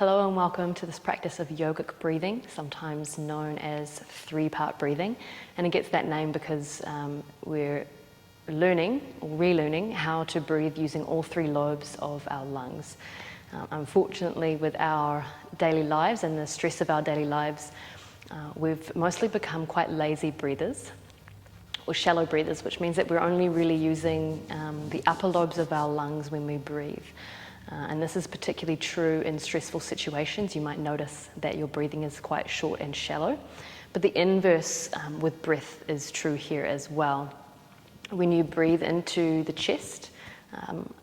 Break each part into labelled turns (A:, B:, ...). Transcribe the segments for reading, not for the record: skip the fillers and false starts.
A: Hello and welcome to this practice of yogic breathing, sometimes known as three-part breathing. And it gets that name because we're learning or relearning how to breathe using all three lobes of our lungs. Unfortunately, with our daily lives and the stress of our daily lives, we've mostly become quite lazy breathers or shallow breathers, which means that we're only really using the upper lobes of our lungs when we breathe. And this is particularly true in stressful situations. You might notice that your breathing is quite short and shallow. But the inverse with breath is true here as well. When you breathe into the chest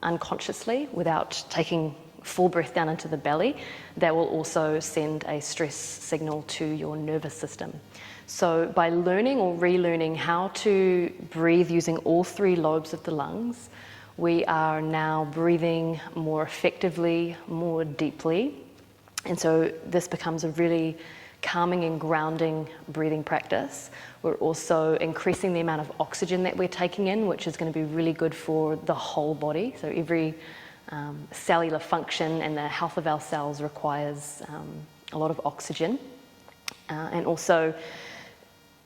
A: unconsciously without taking full breath down into the belly, that will also send a stress signal to your nervous system. So by learning or relearning how to breathe using all three lobes of the lungs, we are now breathing more effectively, more deeply. And so this becomes a really calming and grounding breathing practice. We're also increasing the amount of oxygen that we're taking in, which is going to be really good for the whole body. So every cellular function and the health of our cells requires a lot of oxygen. And also,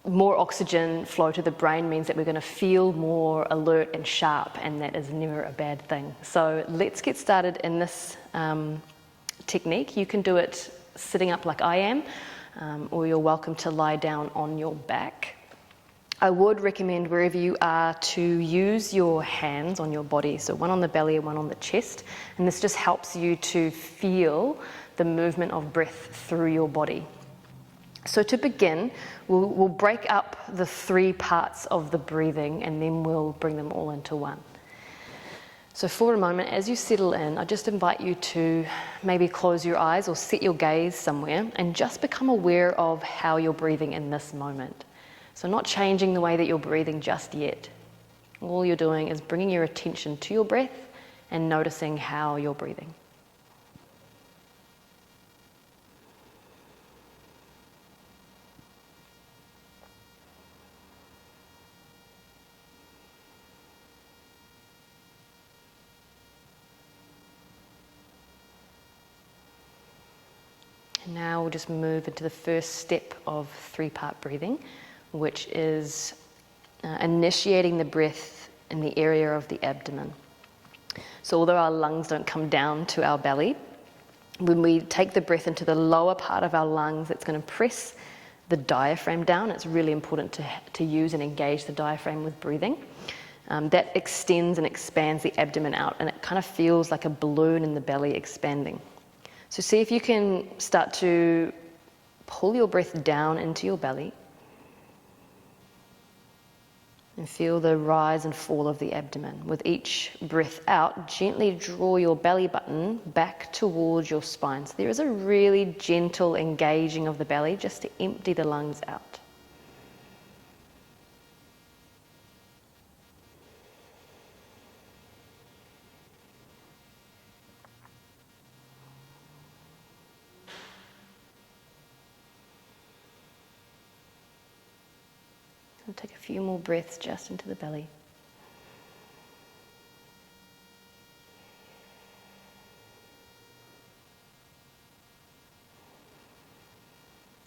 A: more oxygen flow to the brain means that we're going to feel more alert and sharp, and that is never a bad thing. So let's get started in this technique. You can do it sitting up like I am, or you're welcome to lie down on your back. I would recommend wherever you are to use your hands on your body, so one on the belly and one on the chest, and this just helps you to feel the movement of breath through your body. So to begin, we'll break up the three parts of the breathing and then we'll bring them all into one. So for a moment, as you settle in, I just invite you to maybe close your eyes or set your gaze somewhere and just become aware of how you're breathing in this moment. So not changing the way that you're breathing just yet. All you're doing is bringing your attention to your breath and noticing how you're breathing. And now we'll just move into the first step of three-part breathing, which is initiating the breath in the area of the abdomen. So although our lungs don't come down to our belly, when we take the breath into the lower part of our lungs, it's going to press the diaphragm down. It's really important to use and engage the diaphragm with breathing. That extends and expands the abdomen out, and it kind of feels like a balloon in the belly expanding. So see if you can start to pull your breath down into your belly and feel the rise and fall of the abdomen. With each breath out, gently draw your belly button back towards your spine. So there is a really gentle engaging of the belly just to empty the lungs out. And take a few more breaths just into the belly.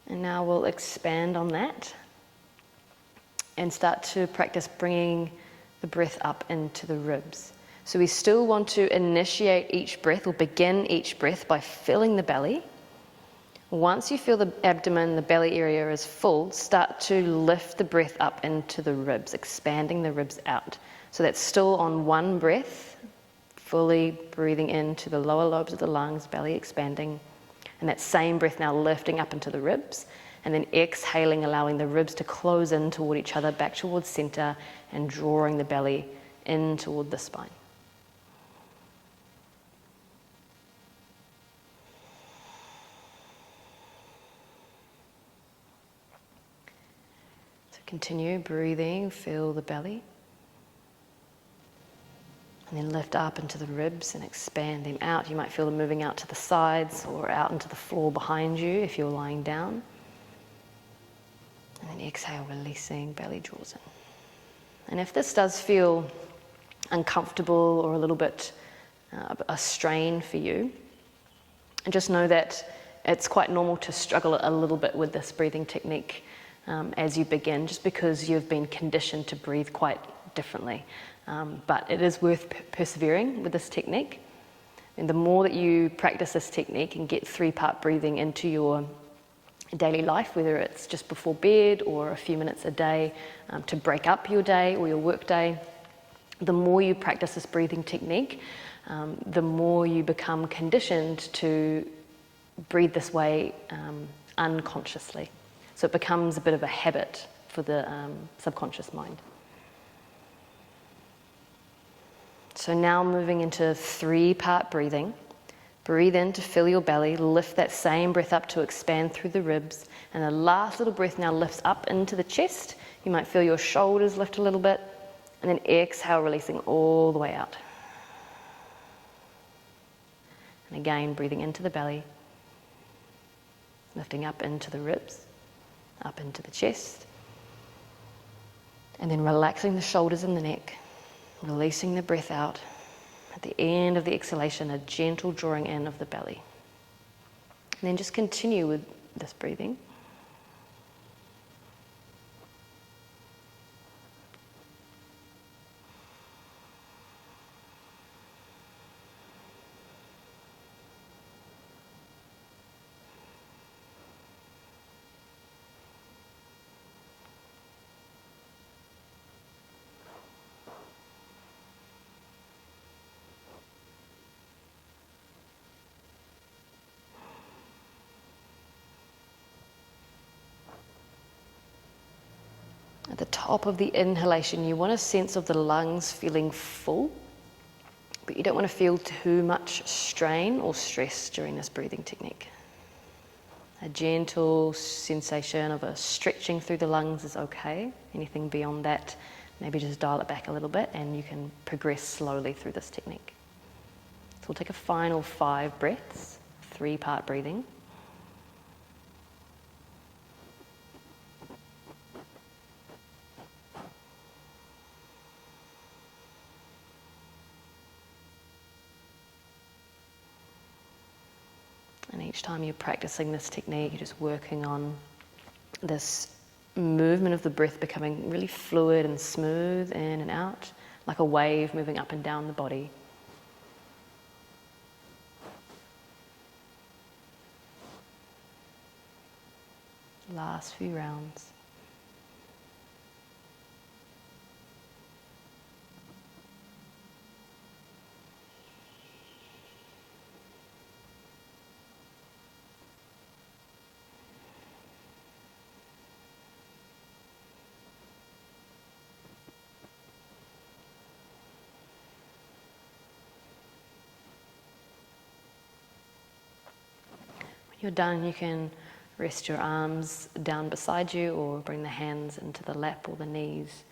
A: And now we'll expand on that and start to practice bringing the breath up into the ribs. So we still want to initiate each breath or begin each breath by filling the belly. Once you feel the abdomen, the belly area is full, start to lift the breath up into the ribs, expanding the ribs out. So that's still on one breath, fully breathing into the lower lobes of the lungs, belly expanding. And that same breath now lifting up into the ribs, and then exhaling, allowing the ribs to close in toward each other, back towards center, and drawing the belly in toward the spine. Continue breathing, feel the belly. And then lift up into the ribs and expand them out. You might feel them moving out to the sides or out into the floor behind you if you're lying down. And then exhale, releasing, belly draws in. And if this does feel uncomfortable or a little bit a strain for you, And just know that it's quite normal to struggle a little bit with this breathing technique as you begin, just because you've been conditioned to breathe quite differently. But it is worth persevering with this technique. And the more that you practice this technique and get 3-part breathing into your daily life, whether it's just before bed or a few minutes a day to break up your day or your work day, the more you practice this breathing technique, the more you become conditioned to breathe this way unconsciously. So it becomes a bit of a habit for the subconscious mind. So now moving into 3-part breathing. Breathe in to fill your belly, lift that same breath up to expand through the ribs, and the last little breath now lifts up into the chest. You might feel your shoulders lift a little bit, and then exhale, releasing all the way out. And again, breathing into the belly, lifting up into the ribs, up into the chest, and then relaxing the shoulders and the neck, releasing the breath out. At the end of the exhalation, a gentle drawing in of the belly. And then just continue with this breathing. At the top of the inhalation, you want a sense of the lungs feeling full, but you don't want to feel too much strain or stress during this breathing technique. A gentle sensation of a stretching through the lungs is okay. Anything beyond that, maybe just dial it back a little bit and you can progress slowly through this technique. So we'll take a final 5 breaths, 3-part breathing. And each time you're practicing this technique, you're just working on this movement of the breath becoming really fluid and smooth in and out, like a wave moving up and down the body. Last few rounds. You're done, you can rest your arms down beside you or bring the hands into the lap or the knees.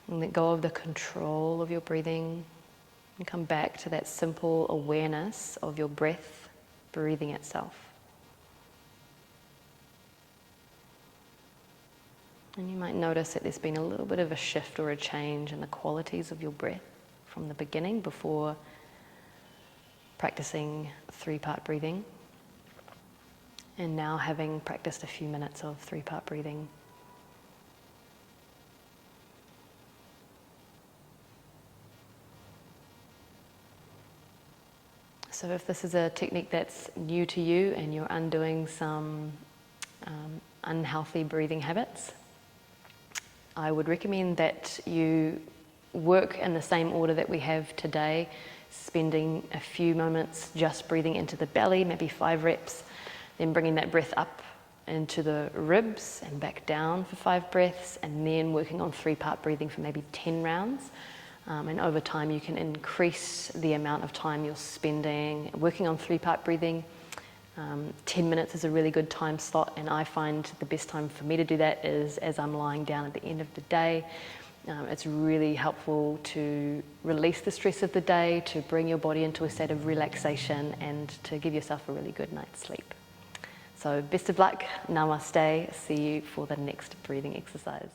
A: And let go of the control of your breathing and come back to that simple awareness of your breath breathing itself. And you might notice that there's been a little bit of a shift or a change in the qualities of your breath from the beginning before practicing 3-part breathing, and now having practiced a few minutes of 3-part breathing. So if this is a technique that's new to you and you're undoing some unhealthy breathing habits, I would recommend that you work in the same order that we have today, spending a few moments just breathing into the belly, maybe 5 reps, then bringing that breath up into the ribs and back down for 5 breaths, and then working on 3-part breathing for maybe 10 rounds. And over time you can increase the amount of time you're spending working on 3-part breathing. 10 minutes is a really good time slot, and I find the best time for me to do that is as I'm lying down at the end of the day. It's really helpful to release the stress of the day, to bring your body into a state of relaxation, and to give yourself a really good night's sleep. So best of luck, namaste, see you for the next breathing exercise.